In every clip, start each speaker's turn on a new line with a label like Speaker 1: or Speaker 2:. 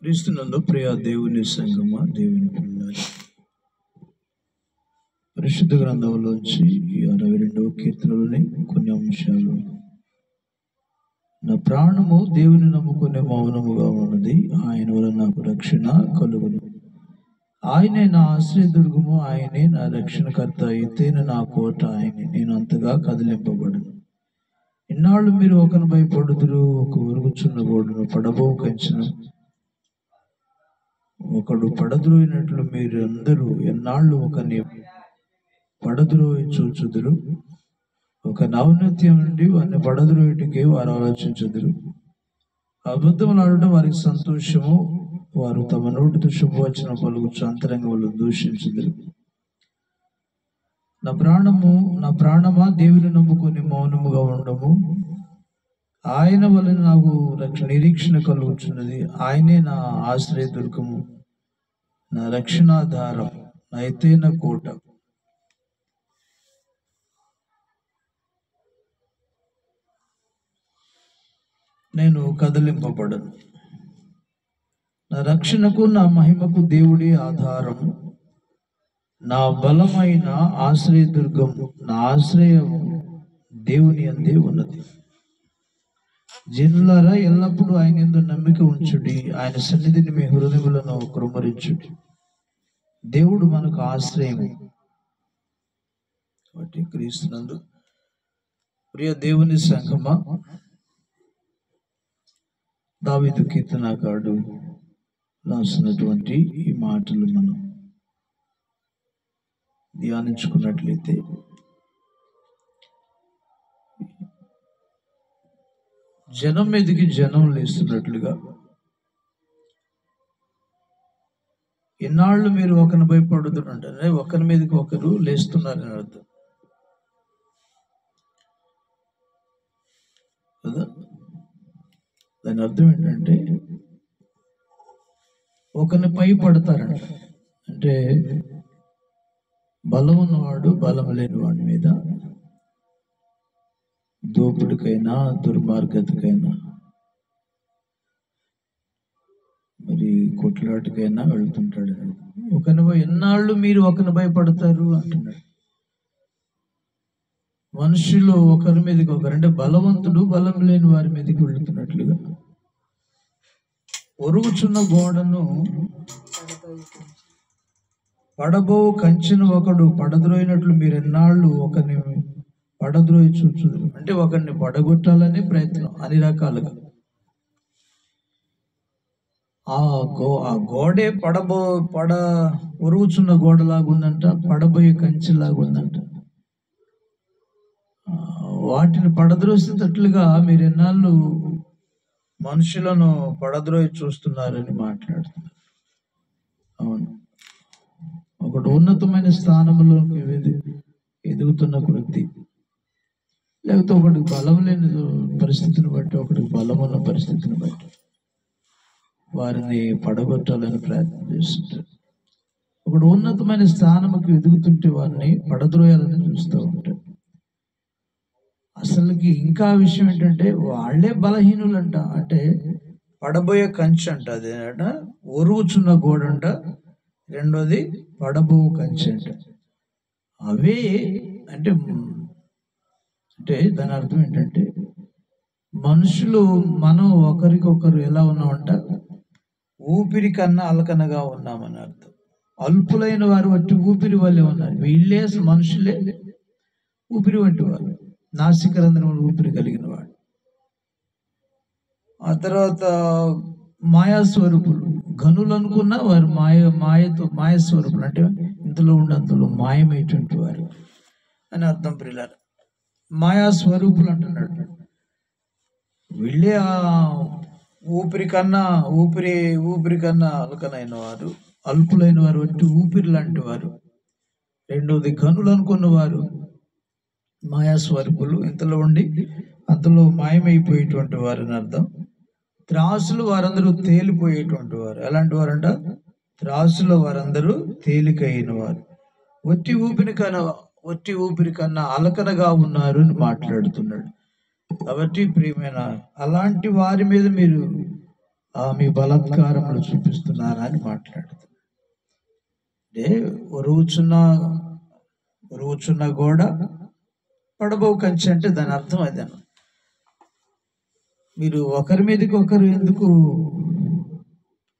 Speaker 1: క్రీస్తునందు ప్రియ దేవుని సంగమా, దేవుని పిల్లలు, పరిశుద్ధ గ్రంథంలోంచి 62వ కీర్తనలోని కొన్ని అంశాలు. నా ప్రాణము దేవుని నమ్ముకునే మౌనముగా ఉన్నది, ఆయన వలన నాకు రక్షణ కలుగును. ఆయనే నా ఆశ్రయదుర్గము, ఆయనే నా రక్షణకర్త, ఎత్తైన నా కోట ఆయనే, నేను అంతగా కదిలింపబడను. ఇన్నాళ్ళు మీరు ఒకరిని భయపడుదురు, ఒక ఉరుగుచున్న గోడును పడబో కంచెను ఒకడు పడద్రోయినట్లు మీరు అందరూ ఎన్నాళ్ళు ఒకరిని పడద్రోయి చూచుదురు. ఒక నౌన్నత్యం నుండి వారిని పడద్రోయిటికి వారు ఆలోచించుదురు. అబద్ధములాడటం వారికి సంతోషము, వారు తమ నోటితో శుభవచనం పలుకుచు అంతరంగములు దూషించుదురు. నా ప్రాణమా దేవుని నమ్ముకొని మౌనముగా ఉండము. ఆయన వలన నాకు నిరీక్షణ కలుగుచున్నది. ఆయనే నా ఆశ్రయదుర్గము, నా రక్షణాధారం, నా ఎత్తైన కోట. నేను కదిలింపబడను. నా రక్షణకు, నా మహిమకు దేవుడి ఆధారము, నా బలమైన ఆశ్రయదుర్గము, నా ఆశ్రయము దేవుని అందే ఉన్నది. జనులారా, ఎల్లప్పుడూ ఆయన యందు నమ్మిక ఉంచుడి, ఆయన సన్నిధిని మీ హృదయములను కృమ్మరించుడి. దేవుడు మనకు ఆశ్రయము. కాబట్టి క్రీస్తునందు ప్రియ దేవుని సంగమా, దావీదు కీర్తనకారుడు రాసినటువంటి ఈ మాటలు మనం ధ్యానించుకున్నట్లయితే, జనం మీదకి జనం లేస్తున్నట్లుగా, ఎన్నాళ్ళు మీరు ఒకరిని భయపడుతుంటే ఒకరి మీదకి ఒకరు లేస్తున్నారని అర్థం కదా. దాని అర్థం ఏంటంటే, ఒకరిని పై పడతారంట. అంటే బలం ఉన్నవాడు బలం లేని వాడి మీద దోపుడికైనా దుర్మార్గతకైనా మరి కొట్లాటకైనా వెళ్తుంటాడు. ఎన్నాళ్ళు మీరు ఒకరిని భయపడతారు అంటున్నాడు. మనుషులు ఒకరి మీదకి ఒకరు, అంటే బలవంతుడు బలం లేని వారి మీదకి వెళుతున్నట్లుగా. ఒరుగుచున్న గోడను పడబో కంచెను ఒకడు పడద్రోయినట్లు మీరు ఎన్నాళ్ళు ఒకరిని పడద్రోయి చూచుదురు. అంటే ఒకరిని పడగొట్టాలనే ప్రయత్నం అన్ని రకాలుగా. ఆ గోడే ఒరుగుచున్న గోడలాగుందంట, పడబోయే కంచెలాగుందంట. వాటిని పడద్రోసేటట్లుగా మీరు ఎన్నాళ్ళు మనుషులను పడద్రోయి చూస్తున్నారని మాట్లాడుతున్నారు. అవును, ఒకటి ఉన్నతమైన స్థానంలోకి ఎదుగుతున్న కొద్ది, లేకపోతే ఒకటికి బలం లేని పరిస్థితిని బట్టి, ఒకటికి బలం ఉన్న పరిస్థితిని బట్టి వారిని పడగొట్టాలని ప్రయత్నం చేస్తుంటారు. ఒకడు ఉన్నతమైన స్థానంకి ఎదుగుతుంటే వారిని పడద్రోయాలని చూస్తూ ఉంటారు. అసలుకి ఇంకా విషయం ఏంటంటే, వాళ్ళే బలహీనులంట. అంటే పడబోయే కంచె అంట, అది అంట ఒరుగుచున్న గోడంట, రెండోది పడబో కంచె అంట. అవే అంటే దాని అర్థం ఏంటంటే, మనుషులు మనం ఒకరికొకరు ఎలా ఉన్నామంట, ఊపిరి కన్నా అలకనగా ఉన్నామని అర్థం. అల్పులైన వారు వంటి ఊపిరి వల్లే ఉన్నారు. వీళ్ళే అసలు మనుషులే ఊపిరి వంటి వారు, నాసికరంధ్రం ఊపిరి కలిగిన వాడు. ఆ తర్వాత మాయాస్వరూపులు, గనులు అనుకున్న వారు మాయస్వరూపులు, అంటే ఇంతలో ఉండి అంతలో మాయమైనటువంటి వారు అని అర్థం. ప్రియులారా, మాయాస్వరూపులు అంటున్నాడు. వీళ్ళే ఆ ఊపిరి కన్నా అలకనైన వారు, అల్పులైన వారు వంటి ఊపిరి లాంటి వారు. రెండోది గనులు అనుకున్న వారు మాయాస్వరూపులు, ఇంతలో ఉండి అంతలో మాయమైపోయేటువంటి వారు అని అర్థం. త్రాసులు వారందరూ తేలిపోయేటువంటి వారు. ఎలాంటి వారంట? త్రాసులో వారందరూ తేలికైన వారు. ఒట్టి ఊపిరి కన్నా అలకనగా ఉన్నారు అని మాట్లాడుతున్నాడు. కాబట్టి ప్రియమైన, అలాంటి వారి మీద మీరు మీ బలాత్కారములు చూపిస్తున్నారా అని మాట్లాడుతుంది. అంటే ఉరుగుచున్న గోడ పడబోవు కంచె అంటే దాని అర్థం అదేను. మీరు ఒకరి మీదకి ఒకరు ఎందుకు,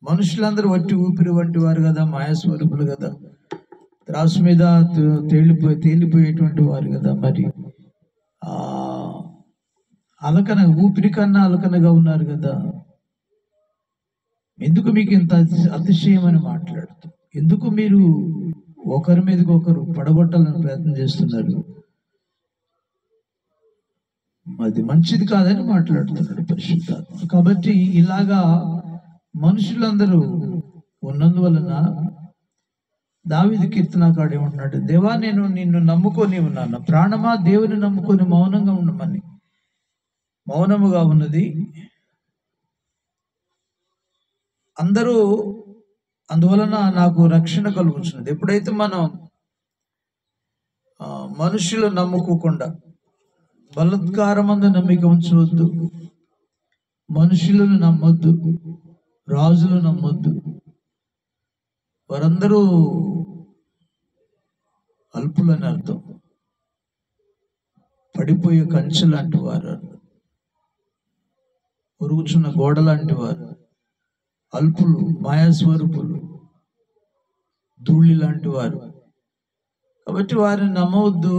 Speaker 1: మనుషులందరూ వట్టి ఊపిరి వంటి వారు కదా, మాయాస్వరూపులు కదా, త్రాసు మీద తేలిపోయేటువంటి వారు కదా, మరి అలకన ఊపిరి కన్నా అలకనగా ఉన్నారు కదా, ఎందుకు మీకు ఇంత అతిశయం అని మాట్లాడుతూ, ఎందుకు మీరు ఒకరి మీదకి ఒకరు పడగొట్టాలని ప్రయత్నం చేస్తున్నారు, అది మంచిది కాదని మాట్లాడుతున్నాడు పరిశుద్ధాత్మ. కాబట్టి ఇలాగా మనుషులందరూ ఉన్నందువలన దావీదు కీర్తనకారుడు ఏమంటున్నాడు, దేవా నేను నిన్ను నమ్ముకొని ఉన్నాను, ప్రాణమా దేవుని నమ్ముకొని మౌనంగా ఉండమని. మౌనముగా ఉన్నది అందరూ, అందువలన నాకు రక్షణ కలుగుతున్నది. ఎప్పుడైతే మనం మనుషులు నమ్ముకోకుండా, బలాత్కారమందు నమ్మిక ఉంచవద్దు, మనుషులను నమ్మొద్దు, రాజులు నమ్మొద్దు, వారందరూ అల్పులని అర్థం, పడిపోయే కంచె లాంటి వారు, ఉరుగుచున్న గోడ లాంటి వారు, అల్పులు, మాయాస్వరూపులు, ధూళి లాంటి వారు. కాబట్టి వారిని నమ్మవద్దు,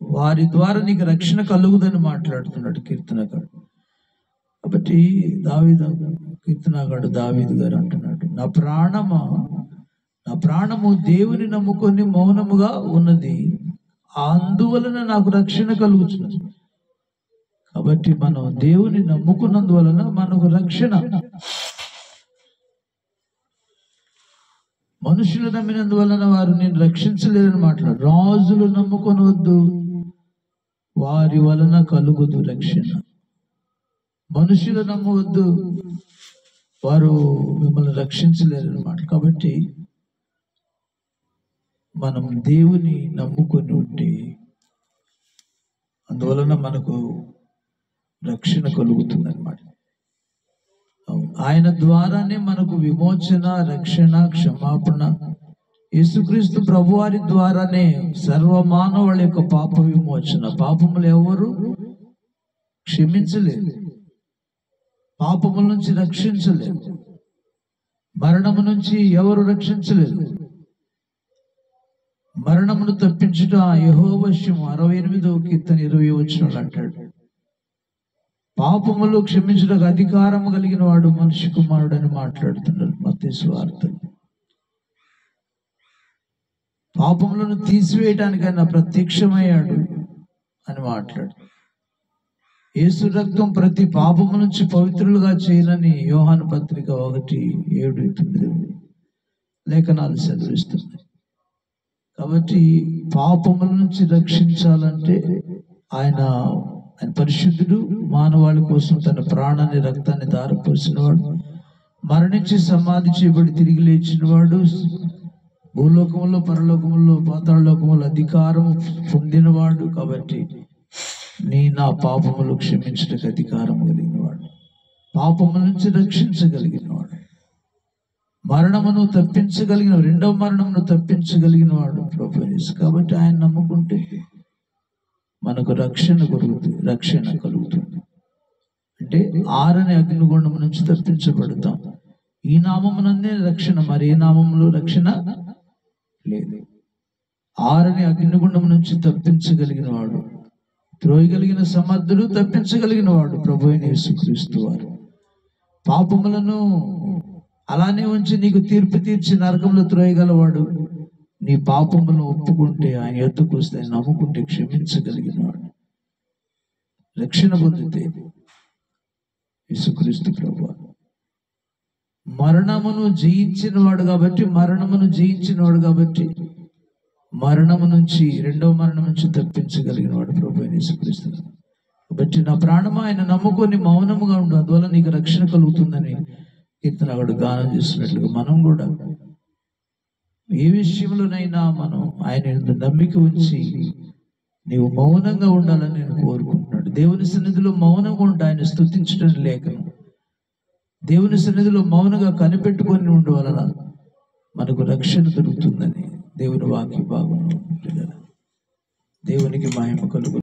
Speaker 1: వారి ద్వారా నీకు రక్షణ కలుగుదని మాట్లాడుతున్నాడు కీర్తనకారుడు. కాబట్టి కీర్తనకారుడు దావీదు గారు అంటున్నాడు, నా ప్రాణము దేవుని నమ్ముకొని మౌనముగా ఉన్నది, అందువలన నాకు రక్షణ కలుగుతున్నది. కాబట్టి మనం దేవుని నమ్ముకున్నందువలన మనకు రక్షణ. మనుషులు నమ్మినందువలన వారు నేను రక్షించలేరని మాట్లాడు. రాజులు నమ్ముకొనవద్దు, వారి వలన కలుగుదు రక్షణ. మనుషులు నమ్మవద్దు, వారు మిమ్మల్ని రక్షించలేరని మాట. కాబట్టి మనం దేవుని నమ్ముకొని ఉంటే అందువలన మనకు రక్షణ కలుగుతుందన్నమాట. ఆయన ద్వారానే మనకు విమోచన, రక్షణ, క్షమాపణ. యేసుక్రీస్తు ప్రభువారి ద్వారానే సర్వమానవుల యొక్క పాప విమోచన. పాపములు ఎవరు క్షమించలేదు, పాపముల నుంచి రక్షించలేదు, మరణము నుంచి ఎవరు రక్షించలేదు. మరణమును తప్పించుట యెహోవా వశము. 68వ కీర్తన 20వ వచనంలో అంటాడు, పాపములు క్షమించుటకు అధికారము కలిగిన వాడు మనిషి కుమారుడు అని మాట్లాడుతున్నాడు మత్తయి సువార్తలో. పాపములను తీసివేయడానికైనా ప్రత్యక్షమయ్యాడు అని మాట్లాడు. యేసు రక్తం ప్రతి పాపము నుంచి పవిత్రులుగా చేయనని యోహాను పత్రిక 1:7-9 లేఖనాలు సెలవిస్తున్నాయి. కాబట్టి పాపముల నుంచి రక్షించాలంటే ఆయన పరిశుద్ధుడు, మానవాళి కోసం తన ప్రాణాన్ని, రక్తాన్ని ధారపోసినవాడు, మరణించి సమాధి చేయబడి తిరిగి లేచినవాడు, భూలోకములో, పరలోకములో, పాతాళలోకములో అధికారము పొందినవాడు. కాబట్టి నా పాపములు క్షమించడానికి అధికారం కలిగినవాడు, పాపముల నుంచి రక్షించగలిగినవాడు, మరణమును తప్పించగలిగిన, రెండవ మరణమును తప్పించగలిగిన వాడు ప్రభువు యేసు. కాబట్టి ఆయన నమ్ముకుంటే మనకు రక్షణ కలుగుతుంది. అంటే ఆరని అగ్నిగుండం నుంచి తప్పించబడతాం. ఈ నామమునందే రక్షణ, మరి ఏ నామములో రక్షణ లేదు. ఆరని అగ్నిగుండం నుంచి తప్పించగలిగిన వాడు, త్రోయగలిగిన సమర్థుడు, తప్పించగలిగిన వాడు ప్రభువు యేసుక్రీస్తు వారు. పాపములను అలానే ఉంచి నీకు తీర్పు తీర్చి నరకంలో త్రోయగలవాడు. నీ పాపములను ఒప్పుకుంటే, ఆయన ఎత్తుకు వస్తే, నమ్ముకుంటే క్షమించగలిగిన వాడు, రక్షణ పొందితే యేసుక్రీస్తు ప్రభువు. మరణమును జయించిన వాడు కాబట్టి, మరణము నుంచి, రెండవ మరణం నుంచి తప్పించగలిగిన వాడు ప్రభువు యేసుక్రీస్తు. కాబట్టి నా ప్రాణమా ఆయన నమ్ముకొని మౌనముగా ఉండు, అందువల్ల నీకు రక్షణ కలుగుతుందని కీర్తనకారుడు గానం చేస్తున్నట్లుగా మనం కూడా ఏ విషయంలోనైనా మనం ఆయన నమ్మిక ఉంచి నీవు మౌనంగా ఉండాలని నేను కోరుకుంటున్నాడు. దేవుని సన్నిధిలో మౌనంగా ఉండి ఆయన స్తుతించడం లేఖనం. దేవుని సన్నిధిలో మౌనంగా కనిపెట్టుకొని ఉండడం వలన మనకు రక్షణ దొరుకుతుందని దేవుని వాక్య భాగంలో ఉంటుంది. దేవునికి మహిమ కలుగు.